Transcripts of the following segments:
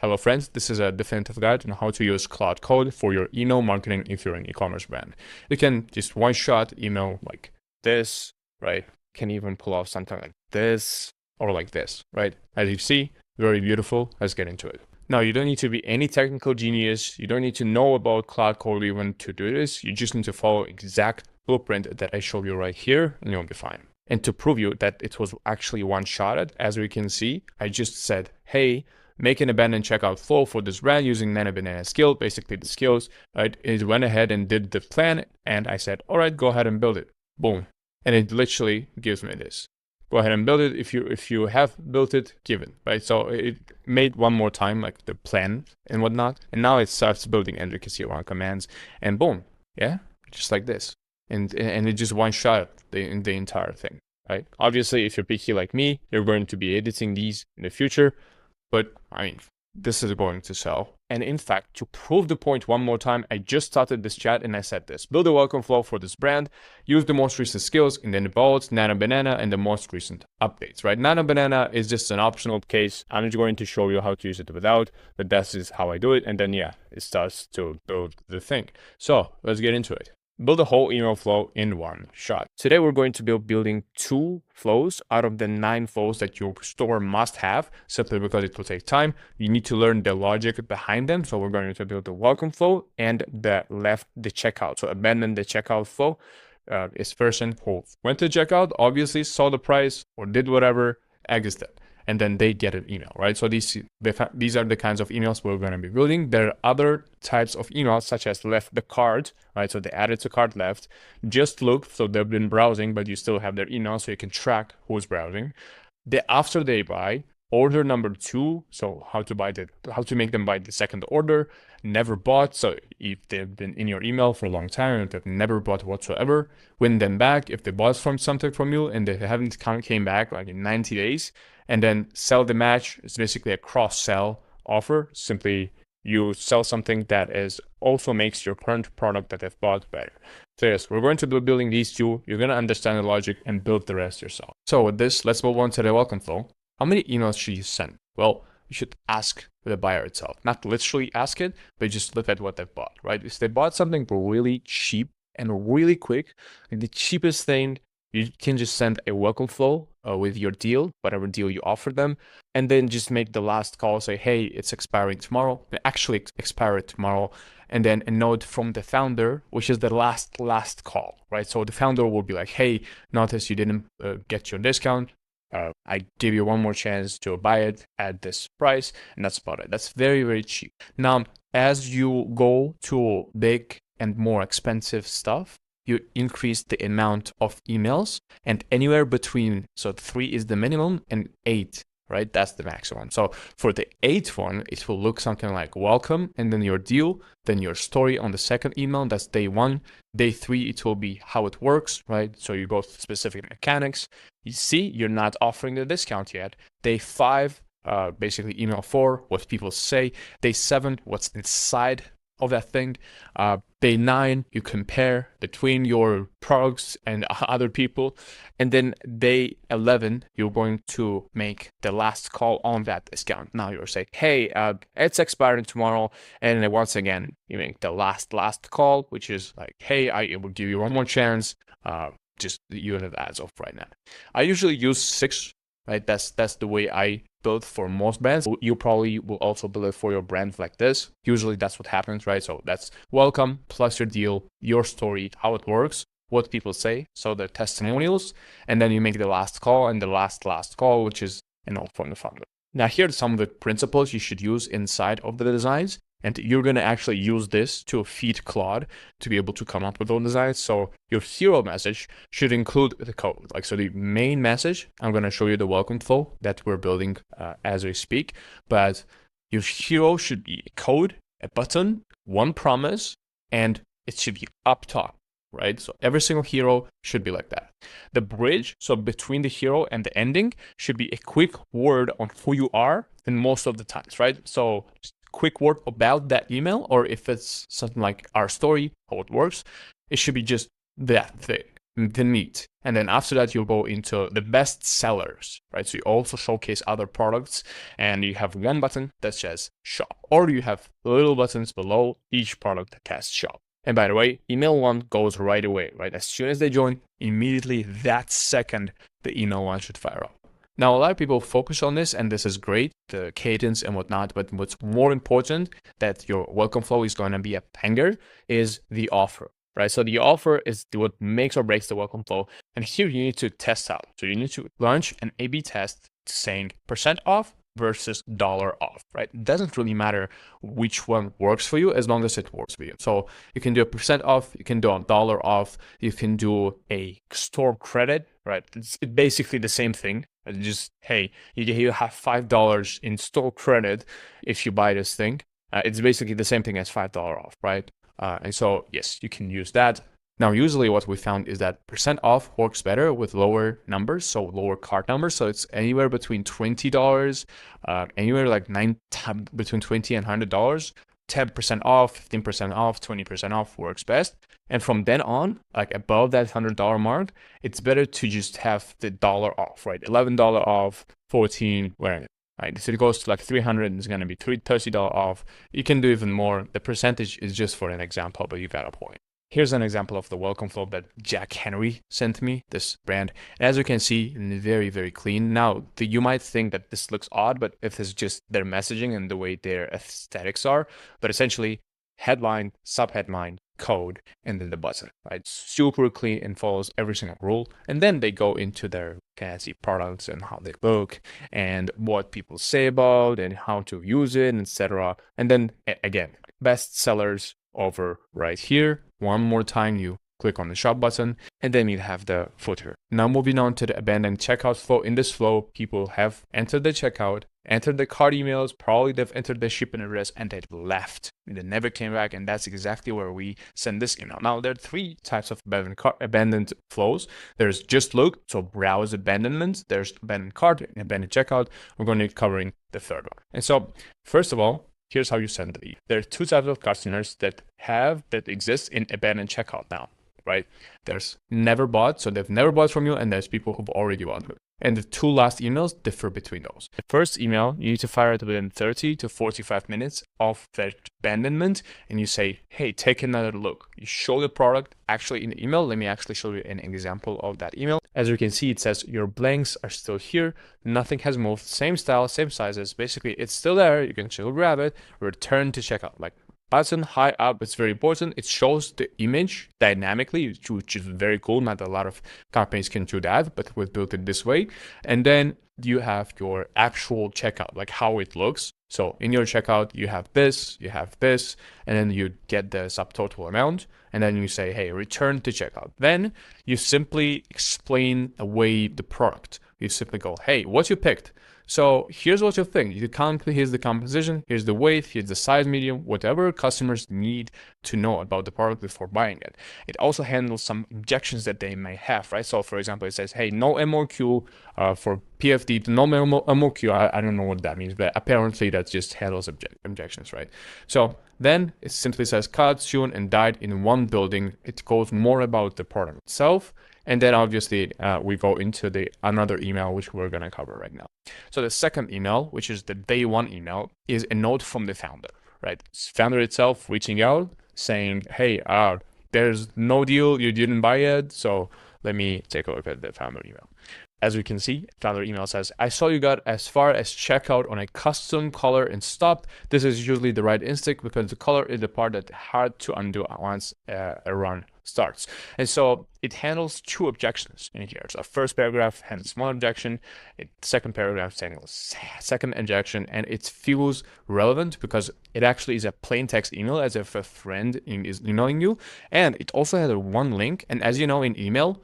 Hello friends, this is a definitive guide on how to use Claude Code for your email marketing if you're an e-commerce brand. You can just one-shot email like this, right? Can even pull off something like this or like this, right? As you see, very beautiful. Let's get into it. Now, you don't need to be any technical genius. You don't need to know about Claude Code even to do this. You just need to follow exact blueprint that I show you right here and you'll be fine. And to prove you that it was actually one-shotted, as we can see, I just said, hey, make an abandoned checkout flow for this brand using Nano Banana skill, basically the skills, right? It went ahead and did the plan and I said, all right, go ahead and build it. Boom. And it literally gives me this. Go ahead and build it. If you have built it, give it, right? So it made one more time like the plan and whatnot. And now it starts building, and you can see around commands and boom. Yeah, just like this. And it just one shot the entire thing, right? Obviously, if you're picky like me, you're going to be editing these in the future. But I mean, this is going to sell. And in fact, to prove the point one more time, I just started this chat and I said this. Build a welcome flow for this brand. Use the most recent skills and then the bolts, Nano Banana, and the most recent updates, right? Nano Banana is just an optional case. I'm just going to show you how to use it without, but that is how I do it. And then, yeah, it starts to build the thing. So let's get into it. Build a whole email flow in one shot. Today, we're going to be building 2 flows out of the 9 flows that your store must have, simply because it will take time. You need to learn the logic behind them. So we're going to build the welcome flow and the checkout. So abandon the checkout flow is person who went to checkout, obviously saw the price or did whatever, exited. And then they get an email, right? So these are the kinds of emails we're going to be building. There are other types of emails, such as left the cart, right? So they added to cart left, just looked, so they've been browsing, but you still have their email, so you can track who's browsing. The after they buy, order number 2, so how to make them buy the second order, never bought, so if they've been in your email for a long time and they've never bought whatsoever, win them back if they bought something from you and they haven't came back like in 90 days, and then sell the match is basically a cross-sell offer. Simply you sell something that is also makes your current product that they've bought better. So yes, we're going to be building these 2. You're going to understand the logic and build the rest yourself. So with this, let's move on to the welcome flow. How many emails should you send? Well, you should ask the buyer itself. Not literally ask it, but just look at what they've bought, right? If they bought something really cheap and really quick, the cheapest thing, you can just send a welcome flow with your deal, whatever deal you offer them, and then just make the last call, say, hey, it's expiring tomorrow. It actually expired tomorrow. And then a note from the founder, which is the last call, right? So the founder will be like, hey, notice you didn't get your discount. I give you one more chance to buy it at this price, and that's about it. That's very, very cheap. Now, as you go to big and more expensive stuff, you increase the amount of emails, and anywhere between, so 3 is the minimum and 8, right? That's the maximum. So for the 8th one, it will look something like welcome, and then your deal, then your story on the second email, that's day 1. Day 3, it will be how it works, right? So you go to specific mechanics. You see, you're not offering the discount yet. Day 5, basically email 4, what people say. Day 7, what's inside of that thing. Day 9, you compare between your products and other people. And then day 11, you're going to make the last call on that discount. Now you're saying, hey, it's expiring tomorrow. And then once again, you make the last call, which is like, hey, I will give you one more chance. Just the unit as of right now. I usually use 6, right? That's the way I build for most brands. You probably will also build it for your brand like this. Usually that's what happens, right? So that's welcome plus your deal, your story, how it works, what people say, so the testimonials, and then you make the last call and the last call, which is a note from the founder. Now here are some of the principles you should use inside of the designs. And you're going to actually use this to feed Claude to be able to come up with those designs. So your hero message should include the code. Like, so the main message, I'm going to show you the welcome flow that we're building as we speak. But your hero should be a code, a button, one promise, and it should be up top, right? So every single hero should be like that. The bridge, so between the hero and the ending, should be a quick word on who you are in most of the times, right? So quick word about that email, or if it's something like our story, how it works, it should be just that thing, the meat. And then after that, you'll go into the best sellers, right? So you also showcase other products, and you have one button that says shop, or you have little buttons below each product that says shop. And by the way, email one goes right away, right? As soon as they join, immediately that second, the email one should fire up. Now, a lot of people focus on this, and this is great, the cadence and whatnot, but what's more important, that your welcome flow is going to be a banger, is the offer, right? So the offer is what makes or breaks the welcome flow. And here you need to test out. So you need to launch an A/B test saying % off versus $ off, right? It doesn't really matter which one works for you as long as it works for you. So you can do a % off, you can do a $ off, you can do a store credit, right? It's basically the same thing. Just, hey, you have $5 in store credit if you buy this thing. It's basically the same thing as $5 off, right? And so, yes, you can use that. Now, usually what we found is that % off works better with lower numbers, so lower cart numbers. So it's anywhere between $20, anywhere like between $20 and $100. 10% off, 15% off, 20% off works best. And from then on, like above that $100 mark, it's better to just have the dollar off, right? $11 off, 14, whatever. Right, so it goes to like 300, it's going to be $30 off. You can do even more. The percentage is just for an example, but you got a point. Here's an example of the welcome flow that Jack Henry sent me, this brand. And as you can see, very, very clean. Now, you might think that this looks odd, but if it's just their messaging and the way their aesthetics are, but essentially headline, subheadline, code, and then the button, right? Super clean and follows every single rule. And then they go into their fancy products and how they look and what people say about and how to use it, etc. And then again, best sellers over right here. One more time, you click on the shop button, and then you have the footer. Now moving on to the abandoned checkout flow. In this flow, people have entered the checkout, entered the cart emails, probably they've entered the shipping address, and they've left. And they never came back, and that's exactly where we send this email. Now, there are 3 types of abandoned flows. There's just look, so browse abandonment. There's abandoned cart and abandoned checkout. We're going to be covering the third one. And so, first of all, here's how you send it. There are 2 types of customers that exist in abandoned checkout now, right? There's never bought, so they've never bought from you, and there's people who've already bought. And the 2 last emails differ between those. The first email, you need to fire it within 30 to 45 minutes of that abandonment, and you say, hey, take another look. You show the product actually in the email. Let me actually show you an example of that email. As you can see, it says your blanks are still here. Nothing has moved. Same style, same sizes. Basically, it's still there. You can still grab it. Return to checkout. Like button high up, it's very important. It shows the image dynamically, which is very cool. Not a lot of companies can do that, but we've built it this way. And then you have your actual checkout, like how it looks. So in your checkout, you have this, and then you get the subtotal amount, and then you say, hey, return to checkout. Then you simply explain away the product. You simply go, hey, what you picked? So here's what you think. Here's the composition, here's the weight, here's the size, medium, whatever customers need to know about the product before buying it. It also handles some objections that they may have, right? So for example, it says, hey, no MOQ for PFD, no MOQ. I don't know what that means, but apparently that just handles objections, right? So then it simply says cut, sewn, and dyed in one building. It goes more about the product itself. And then obviously we go into another email, which we're going to cover right now. So the second email, which is the day 1 email, is a note from the founder, right? Founder itself reaching out saying, hey, there's no deal, you didn't buy it. So let me take a look at the founder email. As we can see, founder email says, I saw you got as far as checkout on a custom color and stopped. This is usually the right instinct because the color is the part that's hard to undo once a run starts. And so it handles 2 objections in here. So first paragraph handles 1 objection, second paragraph handles second objection, and it feels relevant because it actually is a plain text email as if a friend is emailing you. And it also has 1 link. And as you know, in email,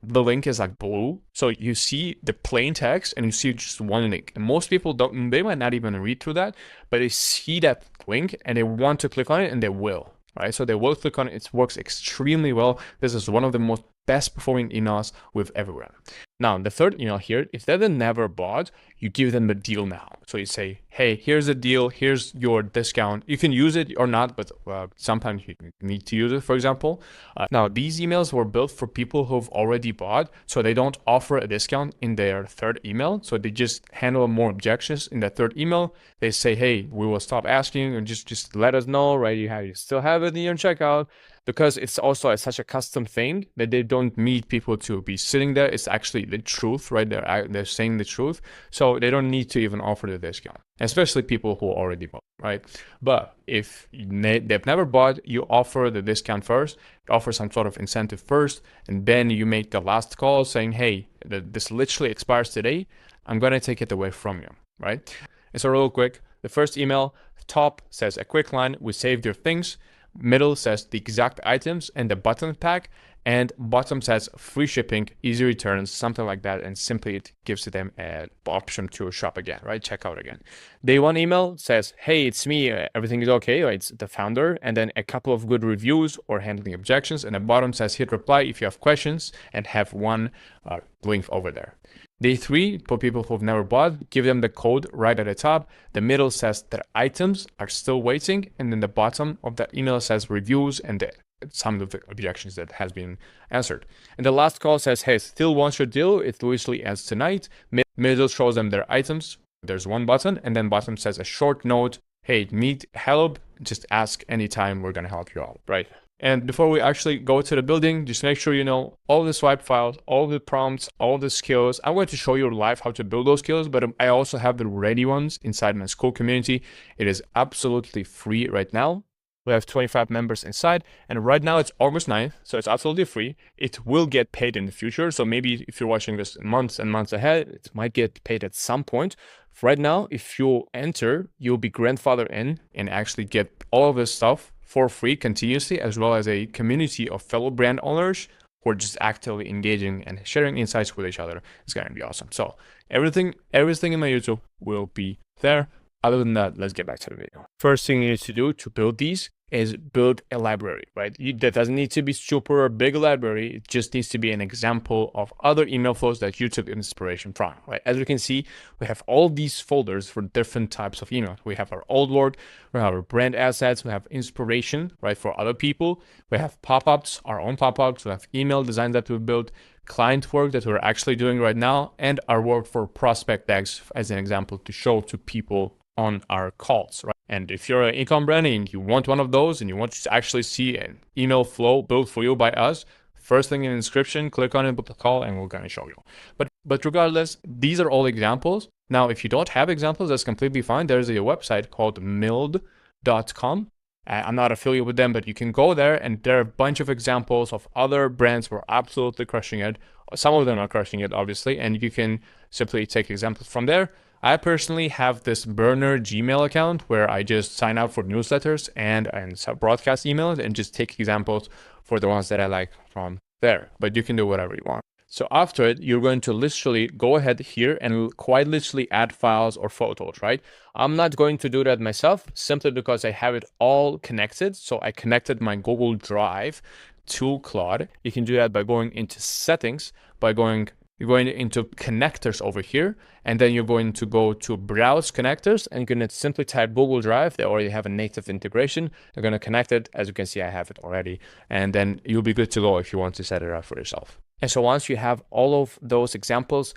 the link is like blue, so you see the plain text and you see just 1 link. And most people they might not even read through that, but they see that link and they want to click on it, and they will, right? So they will click on it. It works extremely well. This is one of the most best performing emails with everyone. Now, the third email here, if they've never bought, you give them the deal now. So you say, hey, here's a deal, here's your discount. You can use it or not, but sometimes you need to use it, for example. Now, these emails were built for people who've already bought, so they don't offer a discount in their third email. So they just handle more objections in the third email. They say, hey, we will stop asking and just let us know, right? You still have it in your checkout. Because it's also such a custom thing that they don't need people to be sitting there. It's actually the truth, right? They're saying the truth. So they don't need to even offer the discount, especially people who already bought, right? But if they've never bought, you offer the discount first, offer some sort of incentive first, and then you make the last call saying, hey, this literally expires today. I'm going to take it away from you, right? And so real quick, the first email, top says a quick line, we saved your things. Middle says the exact items and the button tag, and bottom says free shipping, easy returns, something like that, and simply it gives them an option to shop again, right? Check out again. Day one email says, hey, it's me, everything is okay, or it's the founder, and then a couple of good reviews or handling objections, and the bottom says hit reply if you have questions, and have one link over there. Day three, for people who've never bought, give them the code right at the top. The middle says that items are still waiting. And then the bottom of that email says reviews and some of the objections that has been answered. And the last call says, hey, still want your deal? It literally ends tonight. Middle shows them their items. There's one button. And then bottom says a short note. Hey, need help? Just ask anytime. We're going to help you out, right? And before we actually go to the building, just make sure you know all the swipe files, all the prompts, all the skills. I'm going to show you live how to build those skills, but I also have the ready ones inside my Skool community. It is absolutely free right now. We have 25 members inside, and right now it's August 9th, so it's absolutely free. It will get paid in the future, so maybe if you're watching this months and months ahead, it might get paid at some point. Right now, if you enter, you'll be grandfathered in and actually get all of this stuff for free continuously, as well as a community of fellow brand owners who are just actively engaging and sharing insights with each other. It's going to be awesome. So everything in my YouTube will be there. Other than that, let's get back to the video. First thing you need to do to build these is build a library, right? That doesn't need to be super big library. It just needs to be an example of other email flows that you took inspiration from, right? As you can see, we have all these folders for different types of email. We have our old work, we have our brand assets, we have inspiration, right, for other people. We have pop-ups, our own pop-ups, we have email design that we built, client work that we're actually doing right now, and our work for prospect decks as an example to show to people on our calls, right? And if you're an ecom brand and you want one of those and you want to actually see an email flow built for you by us, first thing in the description, click on it, book a call, and we're going to show you. But regardless, these are all examples. Now, if you don't have examples, that's completely fine. There's a website called mild.com. I'm not affiliated with them, but you can go there and there are a bunch of examples of other brands who are absolutely crushing it. Some of them are crushing it, obviously, and you can simply take examples from there. I personally have this burner Gmail account where I just sign up for newsletters and broadcast emails and just take examples for the ones that I like from there. But you can do whatever you want. So after it, you're going to literally go ahead here and quite literally add files or photos, right? I'm not going to do that myself simply because I have it all connected. So I connected my Google Drive to Claude. You can do that by going into settings, you're going into connectors over here, and then you're going to go to browse connectors and you're going to simply type Google Drive. They already have a native integration. They're going to connect it. As you can see, I have it already. And then you'll be good to go if you want to set it up for yourself. And so once you have all of those examples,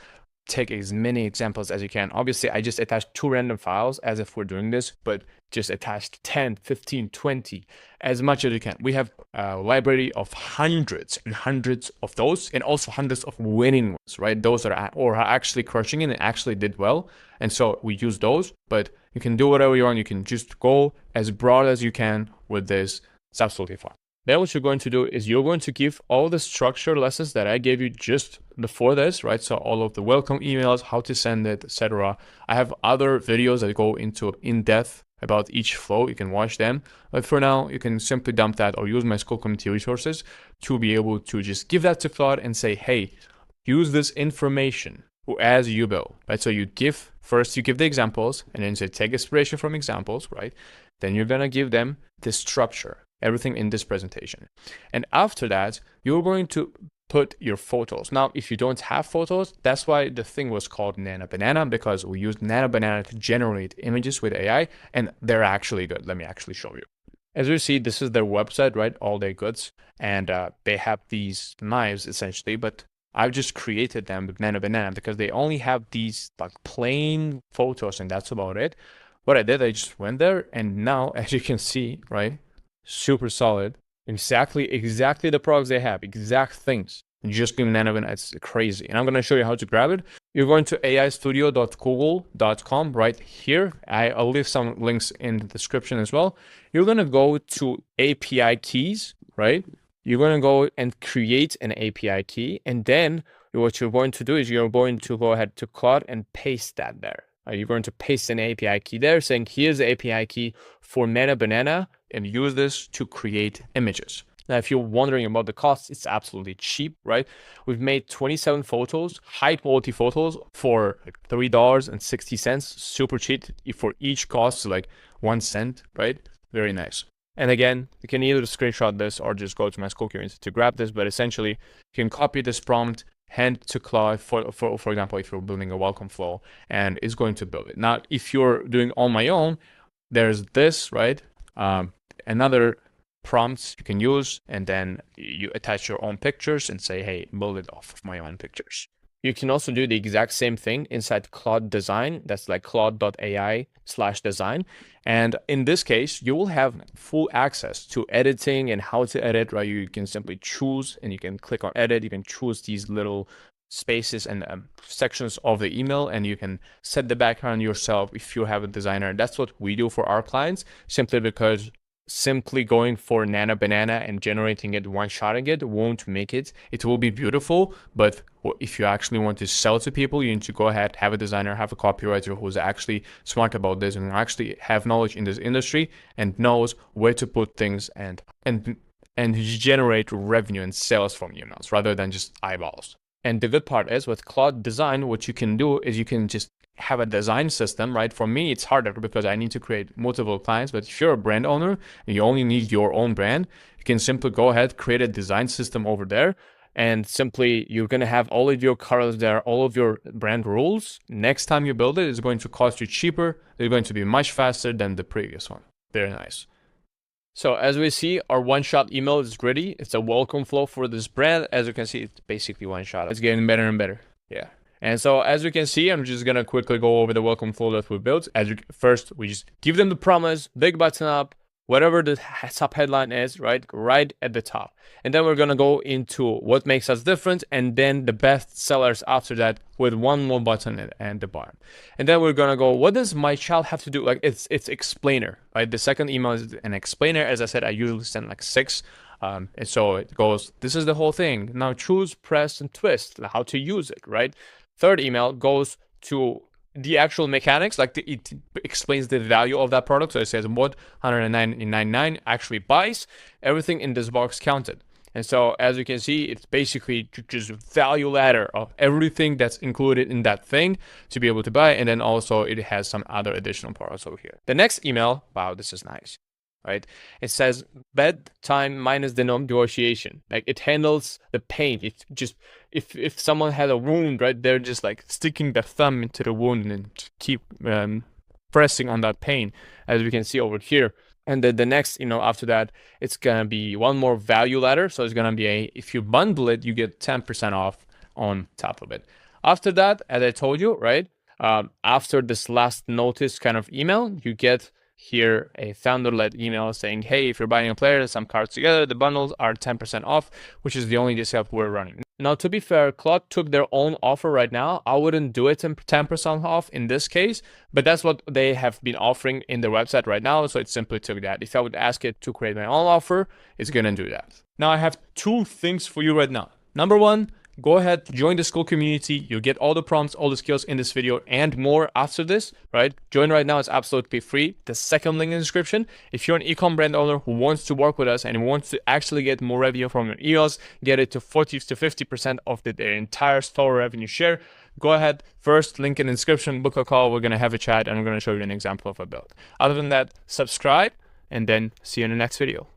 take as many examples as you can. Obviously, I just attached 2 random files as if we're doing this, but just attached 10, 15, 20, as much as you can. We have a library of hundreds and hundreds of those, and also hundreds of winning ones, right? Those are actually crushing it and actually did well. And so we use those, but you can do whatever you want. You can just go as broad as you can with this. It's absolutely fine. Then what you're going to do is you're going to give all the structure lessons that I gave you just before this, right? So all of the welcome emails, how to send it, etc. I have other videos that go into in-depth about each flow. You can watch them. But for now, you can simply dump that or use my Skool community resources to be able to just give that to Claude and say, hey, use this information as you build, right? So you give the examples and then say, take inspiration from examples, right? Then you're going to give them the structure, everything in this presentation. And after that, you're going to put your photos. Now, if you don't have photos, that's why the thing was called Nano Banana, because we used Nano Banana to generate images with AI, and they're actually good. Let me actually show you. As you see, this is their website, right? All their goods, and they have these knives essentially, but I've just created them with Nano Banana because they only have these like plain photos, and that's about it. What I did, I just went there, and now, as you can see, right, super solid. Exactly the products they have, exact things. And just give Nano Banana, it's crazy. And I'm gonna show you how to grab it. You're going to aistudio.google.com right here. I'll leave some links in the description as well. You're gonna go to API keys, right? You're going to go and create an API key. And then what you're going to do is you're going to go ahead to Claude and paste that there. You're going to paste an API key there saying, here's the API key for Nano Banana, and use this to create images. Now, if you're wondering about the cost, it's absolutely cheap, right? We've made 27 photos, high quality photos for like $3.60, super cheap. For each costs like 1 cent, right? Very nice. And again, you can either screenshot this or just go to my Skool community to grab this. But essentially, you can copy this prompt, hand to Claude, for example, if you're building a welcome flow, and it's going to build it. Now, if you're doing on my own, there's this, right? Another prompts you can use, and then you attach your own pictures and say, hey, build it off of my own pictures. You can also do the exact same thing inside Claude Design. That's like claude.ai/design. And in this case, you will have full access to editing and how to edit, right? You can simply choose and you can click on edit. You can choose these little spaces and sections of the email, and you can set the background yourself if you have a designer. That's what we do for our clients, simply because simply going for Nano Banana and generating it, one-shotting it won't make it. It will be beautiful, but if you actually want to sell to people, you need to go ahead, have a designer, have a copywriter who's actually smart about this and actually have knowledge in this industry and knows where to put things and generate revenue and sales from emails rather than just eyeballs. And the good part is with Claude Design, what you can do is you can just have a design system, right? For me, it's harder because I need to create multiple clients, but if you're a brand owner and you only need your own brand, you can simply go ahead, create a design system over there, and simply you're going to have all of your colors there, all of your brand rules. Next time you build it, it's going to cost you cheaper. They're going to be much faster than the previous one. Very nice. So as we see, our one-shot email is ready. It's a welcome flow for this brand. As you can see, it's basically one shot. It's getting better and better. Yeah. And so as you can see, I'm just going to quickly go over the welcome flow that we built. First, we just give them the promise, big button up, whatever the top headline is, right at the top. And then we're going to go into what makes us different, and then the best sellers after that with one more button and the bottom. And then we're going to go, what does my child have to do? Like it's explainer, right? The second email is an explainer. As I said, I usually send like 6. And so it goes, this is the whole thing. Now choose, press, and twist, how to use it, right? Third email goes to the actual mechanics, like it explains the value of that product. So it says what $199.99 actually buys, everything in this box counted. And so as you can see, it's basically just value ladder of everything that's included in that thing to be able to buy. And then also it has some other additional products over here. The next email, wow, this is nice. Right? It says bedtime minus the negotiation. Like it handles the pain. It just, if someone had a wound, right, they're just like sticking their thumb into the wound and keep pressing on that pain, as we can see over here. And then the next, after that, it's gonna be one more value ladder. So it's gonna be if you bundle it, you get 10% off on top of it. After that, as I told you, right, after this last notice kind of email, you get here a founder-led email saying, hey, if you're buying a player, some cards together, the bundles are 10% off, which is the only discount we're running. Now, to be fair, Claude took their own offer right now. I wouldn't do it 10% off in this case, but that's what they have been offering in their website right now. So it simply took that. If I would ask it to create my own offer, it's going to do that. Now, I have 2 things for you right now. Number 1, go ahead, join the Skool community. You'll get all the prompts, all the skills in this video and more after this, right? Join right now. It's absolutely free. The second link in the description. If you're an e-com brand owner who wants to work with us and wants to actually get more revenue from your emails, get it to 40 to 50% of their entire store revenue share, go ahead. First link in the description, book a call. We're going to have a chat and I'm going to show you an example of a build. Other than that, subscribe and then see you in the next video.